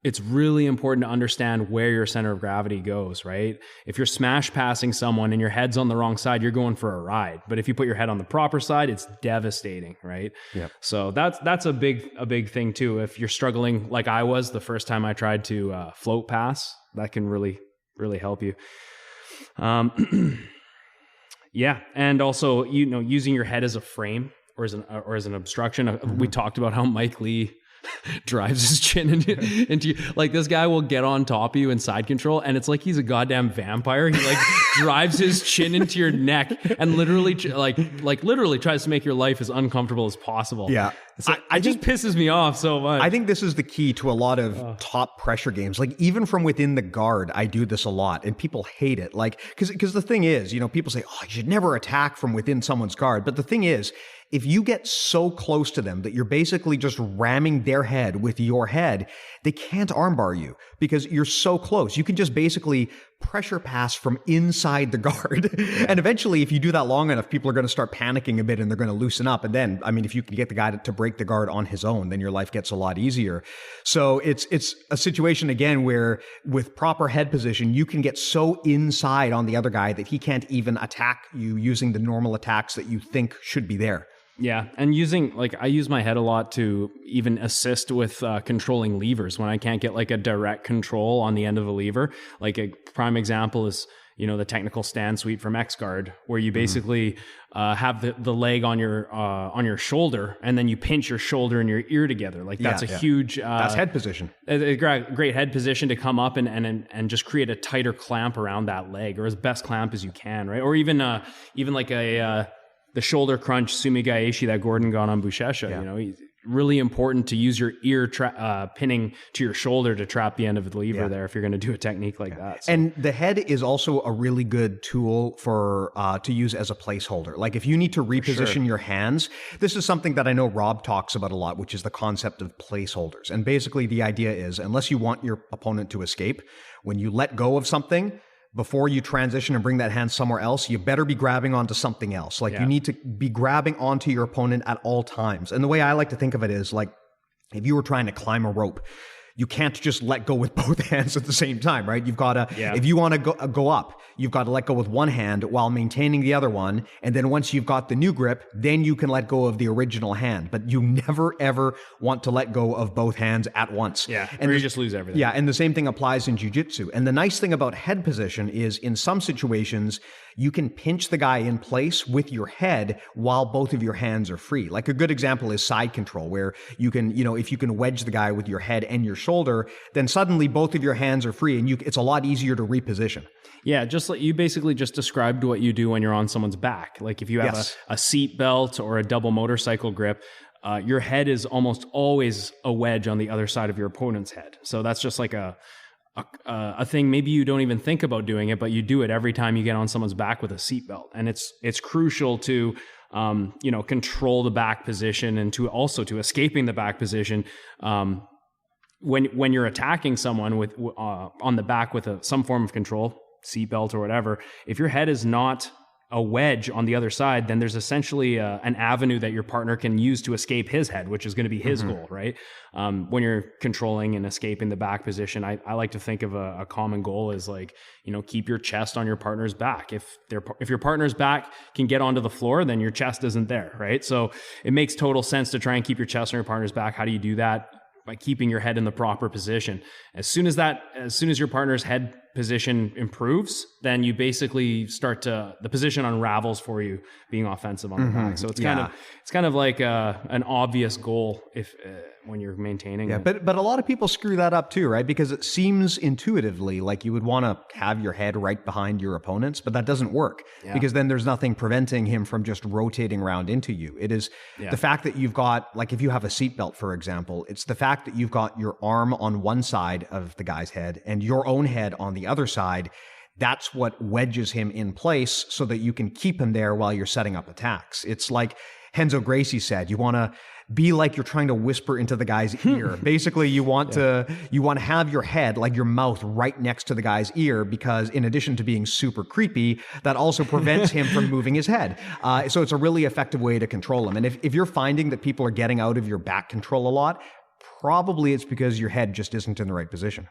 Speaker 2: It's really important to understand where your center of gravity goes, right? If you're smash passing someone and your head's on the wrong side, you're going for a ride. But if you put your head on the proper side, it's devastating, right? Yeah. So that's a big thing too. If you're struggling like I was the first time I tried to float pass, that can really, really help you. Yeah. And also, using your head as a frame or as an obstruction. We talked about how Mike Lee drives his chin into you. Like, this guy will get on top of you in side control, and it's like he's a goddamn vampire. He like drives his chin into your neck and literally literally tries to make your life as uncomfortable as possible.
Speaker 1: Yeah.
Speaker 2: So it just pisses me off so much.
Speaker 1: I think this is the key to a lot of top pressure games. Like, even from within the guard, I do this a lot, and people hate it. Like, because the thing is, people say, oh, you should never attack from within someone's guard. But the thing is, if you get so close to them that you're basically just ramming their head with your head, they can't armbar you because you're so close. You can just basically pressure pass from inside the guard. And eventually, if you do that long enough, people are going to start panicking a bit and they're going to loosen up. And then, if you can get the guy to break the guard on his own, then your life gets a lot easier. So it's a situation, again, where with proper head position, you can get so inside on the other guy that he can't even attack you using the normal attacks that you think should be there.
Speaker 2: Yeah, and I use my head a lot to even assist with controlling levers when I can't get like a direct control on the end of a lever. Like, a prime example is, the technical stand sweep from X-Guard, where you basically have the leg on your shoulder, and then you pinch your shoulder and your ear together. Like, that's a huge...
Speaker 1: that's head position.
Speaker 2: A great head position to come up and just create a tighter clamp around that leg, or as best clamp as you can, right? Or even like the shoulder crunch Sumigaeshi that Gordon got on Buchecha. He's really important to use your ear pinning to your shoulder to trap the end of the lever there if you're going to do a technique like that. So.
Speaker 1: And the head is also a really good tool for to use as a placeholder. Like, if you need to reposition your hands, this is something that I know Rob talks about a lot, which is the concept of placeholders. And basically the idea is, unless you want your opponent to escape, when you let go of something, before you transition and bring that hand somewhere else, you better be grabbing onto something else. Like, you need to be grabbing onto your opponent at all times. And the way I like to think of it is, like, if you were trying to climb a rope, you can't just let go with both hands at the same time, right? You've got to, if you want to go up, you've got to let go with one hand while maintaining the other one. And then once you've got the new grip, then you can let go of the original hand. But you never, ever want to let go of both hands at once.
Speaker 2: Yeah, and you just lose everything.
Speaker 1: Yeah, and the same thing applies in jiu-jitsu. And the nice thing about head position is, in some situations, you can pinch the guy in place with your head while both of your hands are free. Like, a good example is side control, where you can, if you can wedge the guy with your head and your shoulder, then suddenly both of your hands are free, and it's a lot easier to reposition.
Speaker 2: Yeah, just like you basically just described what you do when you're on someone's back. Like, if you have a seat belt or a double motorcycle grip, your head is almost always a wedge on the other side of your opponent's head. So that's just like a thing. Maybe you don't even think about doing it, but you do it every time you get on someone's back with a seatbelt. And it's crucial to control the back position, and to escaping the back position. When you're attacking someone with on the back with some form of control, seatbelt or whatever, if your head is not a wedge on the other side, then there's essentially an avenue that your partner can use to escape his head, which is going to be his goal, right? When you're controlling and escaping the back position, I like to think of a common goal as, like, keep your chest on your partner's back. If your partner's back can get onto the floor, then your chest isn't there, right? So it makes total sense to try and keep your chest on your partner's back. How do you do that? By keeping your head in the proper position. As soon as your partner's head position improves, then you basically the position unravels for you, being offensive on the back. So it's kind of like an obvious goal when you're maintaining.
Speaker 1: Yeah, but a lot of people screw that up too, right? Because it seems intuitively like you would want to have your head right behind your opponent's, but that doesn't work because then there's nothing preventing him from just rotating around into you. It is the fact that you've got, like, if you have a seatbelt, for example, it's the fact that you've got your arm on one side of the guy's head and your own head on the other side. That's what wedges him in place so that you can keep him there while you're setting up attacks. It's like Renzo Gracie said, you want to be like you're trying to whisper into the guy's ear. Basically, you want to have your head, like your mouth, right next to the guy's ear, because in addition to being super creepy, that also prevents him from moving his head. So it's a really effective way to control him. And if you're finding that people are getting out of your back control a lot, probably it's because your head just isn't in the right position.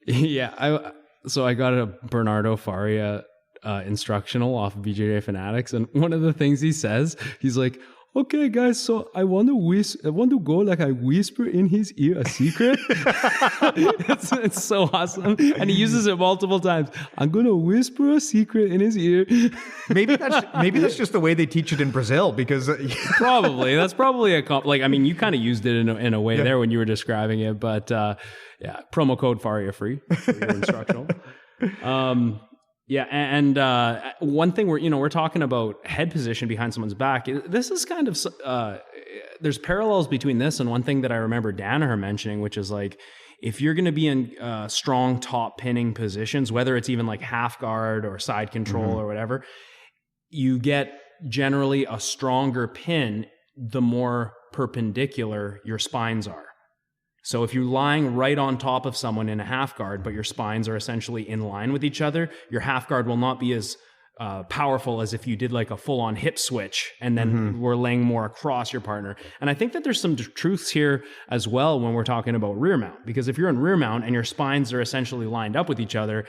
Speaker 2: Yeah, so I got a Bernardo Faria instructional off of BJJ Fanatics, and one of the things he says, he's like, okay, guys, so I want to go like I whisper in his ear a secret. it's so awesome. And he uses it multiple times. I'm going to whisper a secret in his ear.
Speaker 1: Maybe that's just the way they teach it in Brazil, because
Speaker 2: probably that's probably I mean, you kind of used it in a way there when you were describing it, but promo code Faria free for your instructional. Yeah, and one thing we're talking about head position behind someone's back. This is kind of there's parallels between this and one thing that I remember Danaher mentioning, which is like if you're going to be in strong top pinning positions, whether it's even like half guard or side control or whatever, you get generally a stronger pin the more perpendicular your spines are. So if you're lying right on top of someone in a half guard, but your spines are essentially in line with each other, your half guard will not be as powerful as if you did like a full-on hip switch and then were laying more across your partner. And I think that there's some truths here as well when we're talking about rear mount, because if you're in rear mount and your spines are essentially lined up with each other,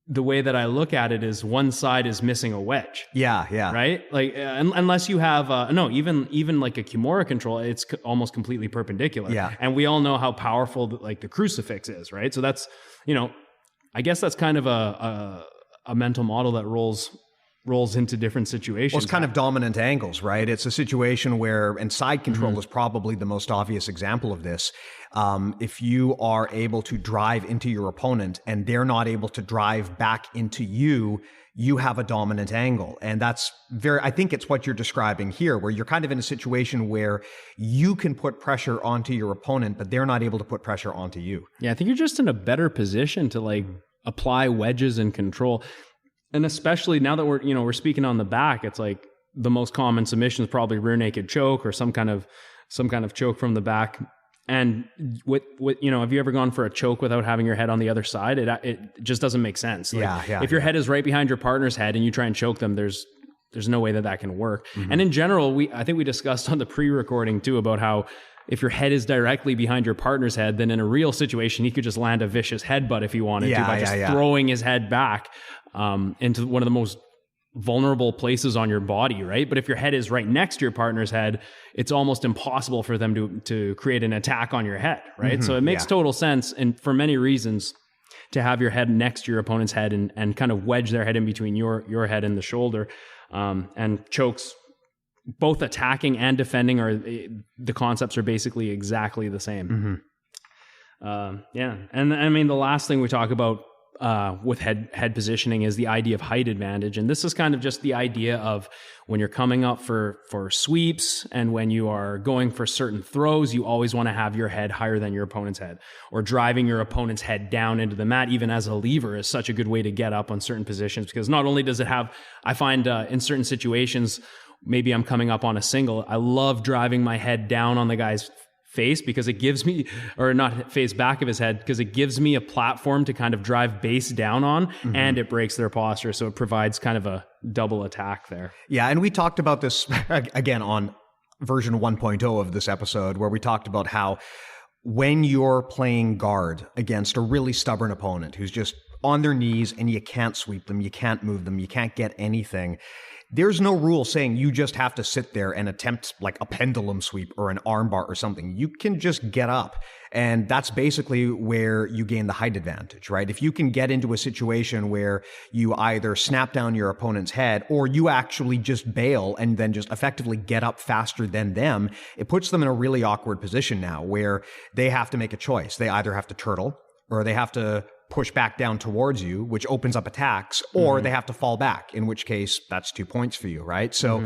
Speaker 2: the way that I look at it is one side is missing a wedge.
Speaker 1: Yeah.
Speaker 2: Right? Like, unless you have, even like a Kimura control, it's almost completely perpendicular.
Speaker 1: Yeah.
Speaker 2: And we all know how powerful the crucifix is, right? So that's, I guess that's kind of a mental model that rolls into different situations.
Speaker 1: Well, it's kind of dominant angles, right? It's a situation where, and side control is probably the most obvious example of this. If you are able to drive into your opponent and they're not able to drive back into you, you have a dominant angle. And that's I think it's what you're describing here, where you're kind of in a situation where you can put pressure onto your opponent, but they're not able to put pressure onto you.
Speaker 2: Yeah, I think you're just in a better position to like apply wedges and control. And especially now that we're speaking on the back, it's like the most common submission is probably rear naked choke or some kind of choke from the back. And with have you ever gone for a choke without having your head on the other side? It just doesn't make sense. Like, if your head is right behind your partner's head and you try and choke them, there's no way that can work. And in general, I think we discussed on the pre-recording too about how if your head is directly behind your partner's head, then in a real situation, he could just land a vicious headbutt if he wanted to by just throwing his head back into one of the most vulnerable places on your body, right? But if your head is right next to your partner's head, it's almost impossible for them to create an attack on your head, right? So it makes total sense, and for many reasons, to have your head next to your opponent's head and kind of wedge their head in between your head and the shoulder. And chokes, both attacking and defending, the concepts are basically exactly the same. And I mean, the last thing we talk about with head positioning is the idea of height advantage. And this is kind of just the idea of when you're coming up for sweeps and when you are going for certain throws, you always want to have your head higher than your opponent's head, or driving your opponent's head down into the mat, even as a lever, is such a good way to get up on certain positions, because not only does it have, I find in certain situations, maybe I'm coming up on a single, I love driving my head down on the guy's face because it gives me, or not face back of his head, because it gives me a platform to kind of drive base down on, and it breaks their posture. So it provides kind of a double attack there.
Speaker 1: Yeah. And we talked about this again on version 1.0 of this episode, where we talked about how when you're playing guard against a really stubborn opponent who's just on their knees and you can't sweep them, you can't move them, you can't get anything, there's no rule saying you just have to sit there and attempt like a pendulum sweep or an armbar or something. You can just get up. And that's basically where you gain the height advantage, right? If you can get into a situation where you either snap down your opponent's head or you actually just bail and then just effectively get up faster than them, it puts them in a really awkward position now where they have to make a choice. They either have to turtle or they have to push back down towards you, which opens up attacks, or they have to fall back, in which case that's 2 points for you, right? So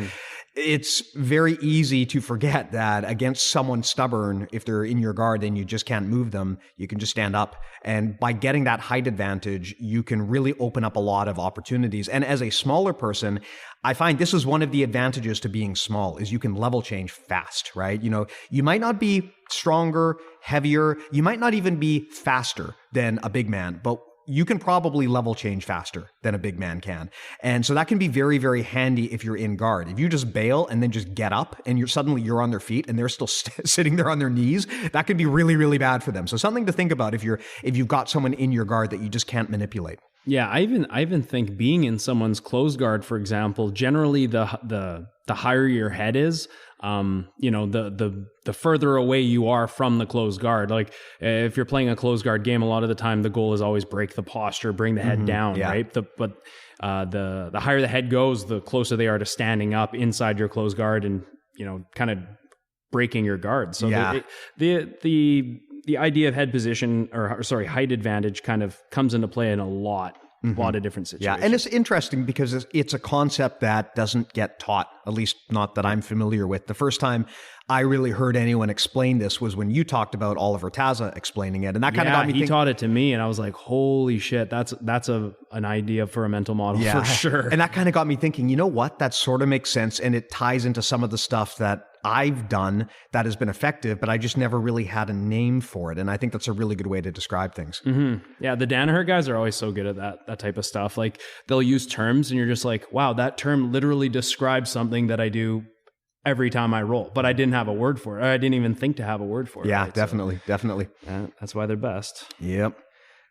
Speaker 1: it's very easy to forget that against someone stubborn, if they're in your guard and you just can't move them, you can just stand up. And by getting that height advantage, you can really open up a lot of opportunities. And as a smaller person, I find this is one of the advantages to being small, is you can level change fast, right? You know, you might not be stronger, heavier, you might not even be faster than a big man, but you can probably level change faster than a big man can. And so that can be very, very handy if you're in guard. If you just bail and then just get up and you're on their feet and they're still sitting there on their knees, that can be really, really bad for them. So something to think about if you've got someone in your guard that you just can't manipulate.
Speaker 2: Yeah, I even think being in someone's closed guard, for example, generally the higher your head is, the further away you are from the closed guard. Like if you're playing a closed guard game, a lot of the time the goal is always break the posture, bring the head down, right? But the higher the head goes, the closer they are to standing up inside your closed guard and kind of breaking your guard. So the idea of head position or height advantage kind of comes into play in a lot of different situations.
Speaker 1: Yeah, and it's interesting because it's a concept that doesn't get taught, at least not that I'm familiar with. The first time I really heard anyone explain this was when you talked about Oliver Taza explaining it, and that kind of got me thinking.
Speaker 2: He taught it to me, and I was like, "Holy shit, that's an idea for a mental model for sure."
Speaker 1: And that kind of got me thinking. You know what? That sort of makes sense, and it ties into some of the stuff that I've done that has been effective, but I just never really had a name for it. And I think that's a really good way to describe things.
Speaker 2: Mm-hmm. Yeah, the Danaher guys are always so good at that type of stuff. Like they'll use terms, and you're just like, "Wow, that term literally describes something that I do." Every time I roll, but I didn't have a word for it. I didn't even think to have a word for it.
Speaker 1: Yeah,
Speaker 2: right?
Speaker 1: definitely.
Speaker 2: That's why they're best.
Speaker 1: Yep.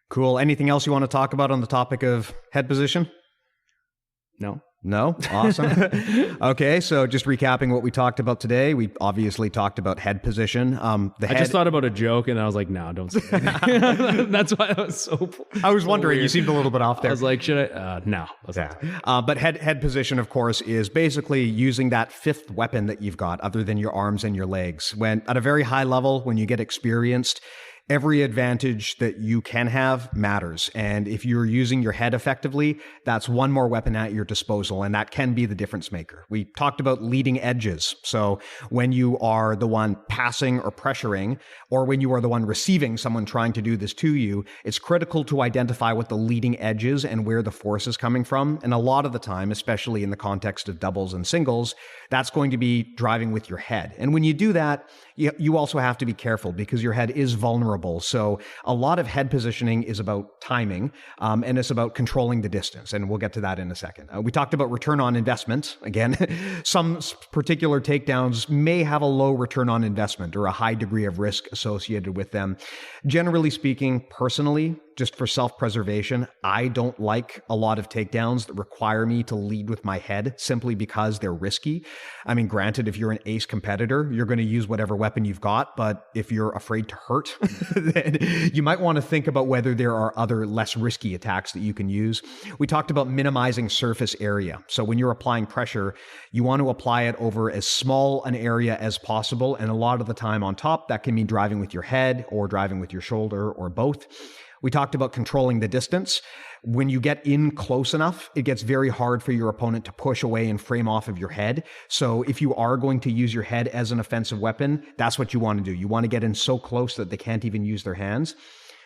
Speaker 1: Cool. Anything else you want to talk about on the topic of head position? No? Awesome. Okay, so just recapping what we talked about today, we obviously talked about head position. I
Speaker 2: just thought about a joke and I was like, no, don't say anything. That's why I was so
Speaker 1: I was wondering, weird. You seemed a little bit off there.
Speaker 2: I was like, should I? No.
Speaker 1: But head position, of course, is basically using that fifth weapon that you've got other than your arms and your legs. When at a very high level, when you get experienced, every advantage that you can have matters. And if you're using your head effectively, that's one more weapon at your disposal, and that can be the difference maker. We talked about leading edges. So when you are the one passing or pressuring, or when you are the one receiving someone trying to do this to you, it's critical to identify what the leading edge is and where the force is coming from. And a lot of the time, especially in the context of doubles and singles, that's going to be driving with your head. And when you do that, you also have to be careful because your head is vulnerable. So a lot of head positioning is about timing, and it's about controlling the distance. And we'll get to that in a second. We talked about return on investment. Again, some particular takedowns may have a low return on investment or a high degree of risk associated with them. Generally speaking, personally, just for self-preservation, I don't like a lot of takedowns that require me to lead with my head simply because they're risky. I mean, granted, if you're an ace competitor, you're going to use whatever weapon you've got, but if you're afraid to hurt, then you might want to think about whether there are other less risky attacks that you can use. We talked about minimizing surface area. So when you're applying pressure, you want to apply it over as small an area as possible, and a lot of the time on top, that can mean driving with your head or driving with your shoulder or both. We talked about controlling the distance. When you get in close enough, it gets very hard for your opponent to push away and frame off of your head. So if you are going to use your head as an offensive weapon, that's what you want to do. You want to get in so close that they can't even use their hands.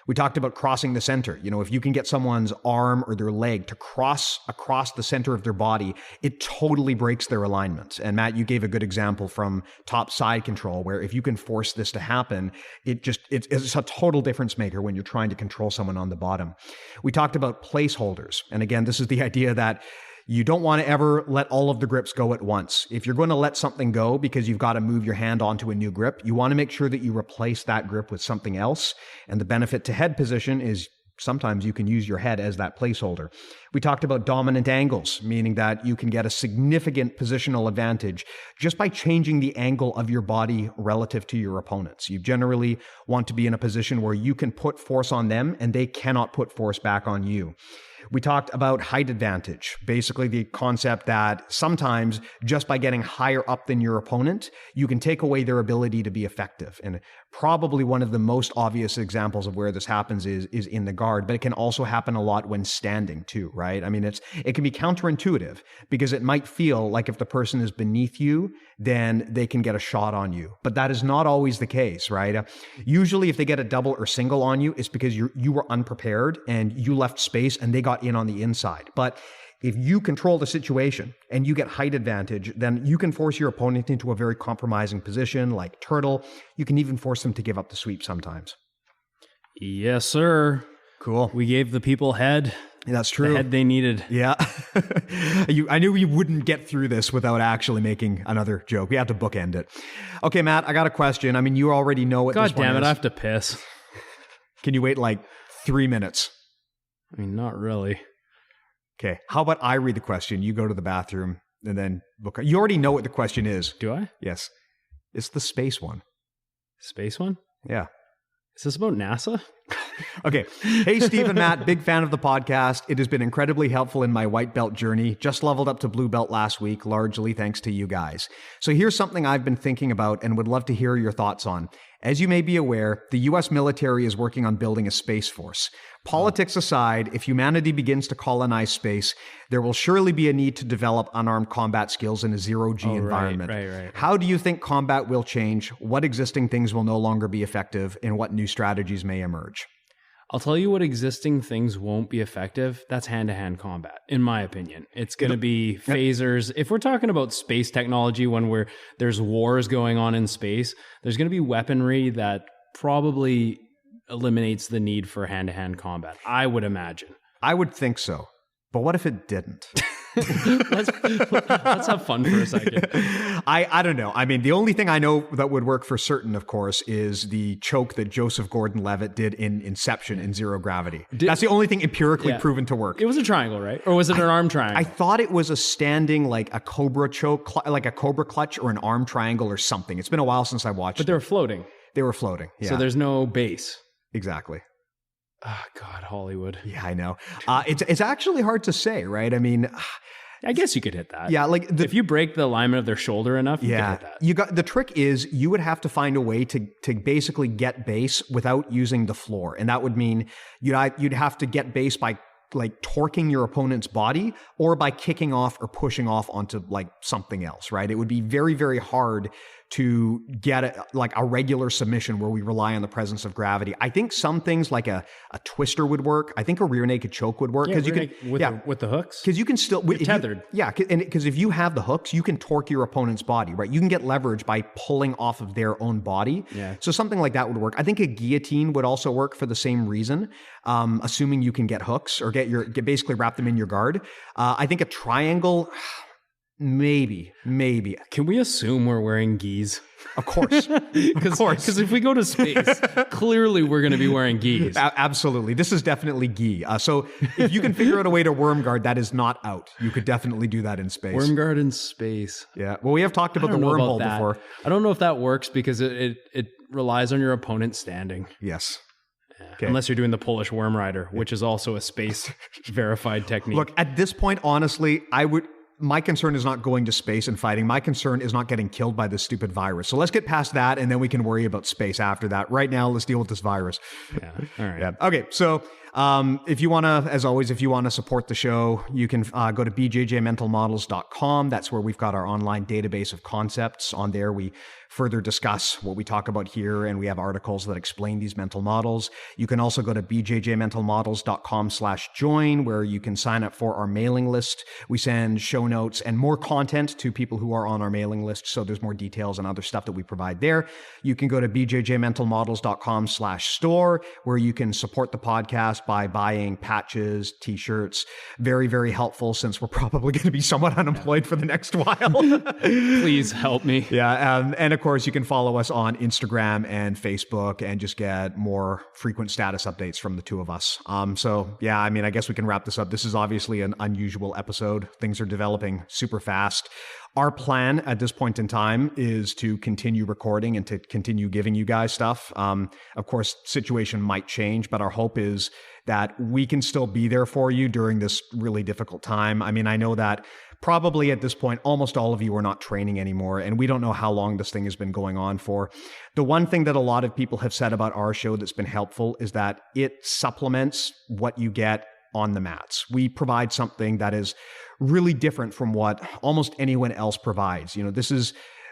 Speaker 1: We talked about crossing the center. You know, if you can get someone's arm or their leg to cross across the center of their body, it totally breaks their alignment. And Matt, you gave a good example from top side control, where if you can force this to happen, it's a total difference maker when you're trying to control someone on the bottom. We talked about placeholders. And again, this is the idea that you don't want to ever let all of the grips go at once. If you're going to let something go because you've got to move your hand onto a new grip, you want to make sure that you replace that grip with something else. And the benefit to head position is sometimes you can use your head as that placeholder. We talked about dominant angles, meaning that you can get a significant positional advantage just by changing the angle of your body relative to your opponents. You generally want to be in a position where you can put force on them and they cannot put force back on you. We talked about height advantage, basically the concept that sometimes just by getting higher up than your opponent, you can take away their ability to be effective. And probably one of the most obvious examples of where this happens is in the guard, but it can also happen a lot when standing too, right? I mean, it can be counterintuitive because it might feel like if the person is beneath you, then they can get a shot on you. But that is not always the case, right? Usually if they get a double or single on you, it's because you were unprepared and you left space and they got in on the inside. But if you control the situation and you get height advantage, then you can force your opponent into a very compromising position like turtle. You can even force them to give up the sweep sometimes.
Speaker 2: Yes, sir.
Speaker 1: Cool.
Speaker 2: We gave the people head.
Speaker 1: That's true.
Speaker 2: The head they needed.
Speaker 1: Yeah. I knew you wouldn't get through this without actually making another joke. We had to bookend it. Okay, Matt, I got a question. I mean, you already know what this one is.
Speaker 2: God damn it, I have to piss.
Speaker 1: Can you wait like 3 minutes?
Speaker 2: I mean, not really.
Speaker 1: Okay. How about I read the question? You go to the bathroom and then look. You already know what the question is.
Speaker 2: Do I?
Speaker 1: Yes. It's the space one.
Speaker 2: Space one?
Speaker 1: Yeah.
Speaker 2: Is this about NASA?
Speaker 1: Okay. Hey, Steve and Matt, big fan of the podcast. It has been incredibly helpful in my white belt journey. Just leveled up to blue belt last week, largely thanks to you guys. So here's something I've been thinking about and would love to hear your thoughts on. As you may be aware, the U.S. military is working on building a space force. Politics aside, if humanity begins to colonize space, there will surely be a need to develop unarmed combat skills in a zero-G environment.
Speaker 2: Right.
Speaker 1: How do you think combat will change? What existing things will no longer be effective? And what new strategies may emerge?
Speaker 2: I'll tell you what existing things won't be effective. That's hand-to-hand combat, in my opinion. It's going to be phasers. If we're talking about space technology, when there's wars going on in space, there's going to be weaponry that probably eliminates the need for hand-to-hand combat, I would imagine.
Speaker 1: I would think so. But what if it didn't?
Speaker 2: Let's have fun for a second.
Speaker 1: I don't know. I mean, the only thing I know that would work for certain, of course, is the choke that Joseph Gordon-Levitt did in Inception in Zero Gravity. That's the only thing empirically proven to work.
Speaker 2: It was a triangle, right? Or was it an arm triangle?
Speaker 1: I thought it was a standing, like a cobra choke, like a cobra clutch or an arm triangle or something. It's been a while since I watched it.
Speaker 2: But they were floating.
Speaker 1: They were floating, yeah.
Speaker 2: So there's no base.
Speaker 1: Exactly.
Speaker 2: Oh, God, Hollywood.
Speaker 1: Yeah, I know. It's actually hard to say, right? I mean,
Speaker 2: I guess you could hit that.
Speaker 1: Yeah, like
Speaker 2: if you break the alignment of their shoulder enough, you could hit that.
Speaker 1: The trick is you would have to find a way to basically get base without using the floor, and that would mean you'd have to get base by like torquing your opponent's body or by kicking off or pushing off onto like something else, right? It would be very, very hard to get a regular submission where we rely on the presence of gravity. I think some things like a twister would work. I think a rear naked choke would work because
Speaker 2: with the hooks,
Speaker 1: because you can still
Speaker 2: you're tethered.
Speaker 1: Because if you have the hooks, you can torque your opponent's body, right? You can get leverage by pulling off of their own body.
Speaker 2: Yeah.
Speaker 1: So something like that would work. I think a guillotine would also work for the same reason, assuming you can get hooks or basically wrap them in your guard. I think a triangle. Maybe.
Speaker 2: Can we assume we're wearing gis?
Speaker 1: Of course.
Speaker 2: Because if we go to space, clearly we're going to be wearing gis.
Speaker 1: Absolutely. This is definitely gi. So if you can figure out a way to worm guard, that is not out. You could definitely do that in space.
Speaker 2: Worm guard in space.
Speaker 1: Yeah. Well, we have talked about the wormhole before.
Speaker 2: I don't know if that works because it relies on your opponent standing.
Speaker 1: Yes.
Speaker 2: Okay. Unless you're doing the Polish worm rider, which is also a space verified technique.
Speaker 1: Look, at this point, honestly, my concern is not going to space and fighting. My concern is not getting killed by this stupid virus. So let's get past that, and then we can worry about space after that. Right now, let's deal with this virus.
Speaker 2: Yeah. All right.
Speaker 1: Yeah. Okay. So if you want to, as always, if you want to support the show, you can go to bjjmentalmodels.com. That's where we've got our online database of concepts. On there, we further discuss what we talk about here, and we have articles that explain these mental models. You can also go to bjjmentalmodels.com/join, where you can sign up for our mailing list. We send show notes and more content to people who are on our mailing list, so there's more details and other stuff that we provide there. You can go to bjjmentalmodels.com/store, where you can support the podcast by buying patches, t-shirts. Very, very helpful, since we're probably going to be somewhat unemployed for the next while.
Speaker 2: Please help me.
Speaker 1: Yeah, and of course, you can follow us on Instagram and Facebook and just get more frequent status updates from the two of us. So yeah, I mean, I guess we can wrap this up. This is obviously an unusual episode. Things are developing super fast. Our plan at this point in time is to continue recording and to continue giving you guys stuff. Of course, situation might change, but our hope is that we can still be there for you during this really difficult time. I mean, I know that probably at this point, almost all of you are not training anymore, and we don't know how long this thing has been going on for. The one thing that a lot of people have said about our show that's been helpful is that it supplements what you get on the mats. We provide something that is really different from what almost anyone else provides. You know,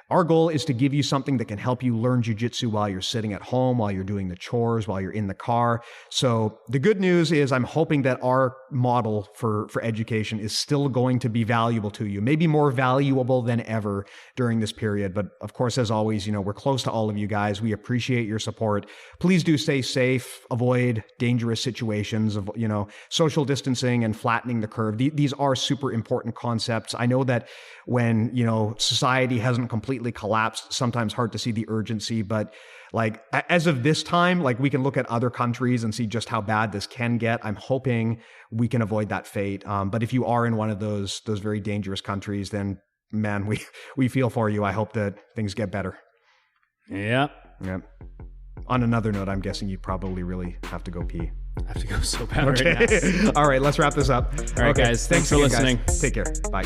Speaker 1: our goal is to give you something that can help you learn jiu-jitsu while you're sitting at home, while you're doing the chores, while you're in the car. So the good news is I'm hoping that our model for education is still going to be valuable to you, maybe more valuable than ever during this period. But of course, as always, you know, we're close to all of you guys. We appreciate your support. Please do stay safe, avoid dangerous situations of, you know, social distancing and flattening the curve. These are super important concepts. I know that when, you know, society hasn't completely completely collapsed. Sometimes hard to see the urgency, but like as of this time, like we can look at other countries and see just how bad this can get. I'm hoping we can avoid that fate. But if you are in one of those very dangerous countries, then man, we feel for you. I hope that things get better.
Speaker 2: Yeah.
Speaker 1: On another note, I'm guessing you probably really have to go pee.
Speaker 2: I have to go so bad right now.
Speaker 1: All right, let's wrap this up.
Speaker 2: All right, guys. Thanks for listening.
Speaker 1: Guys. Take care. Bye.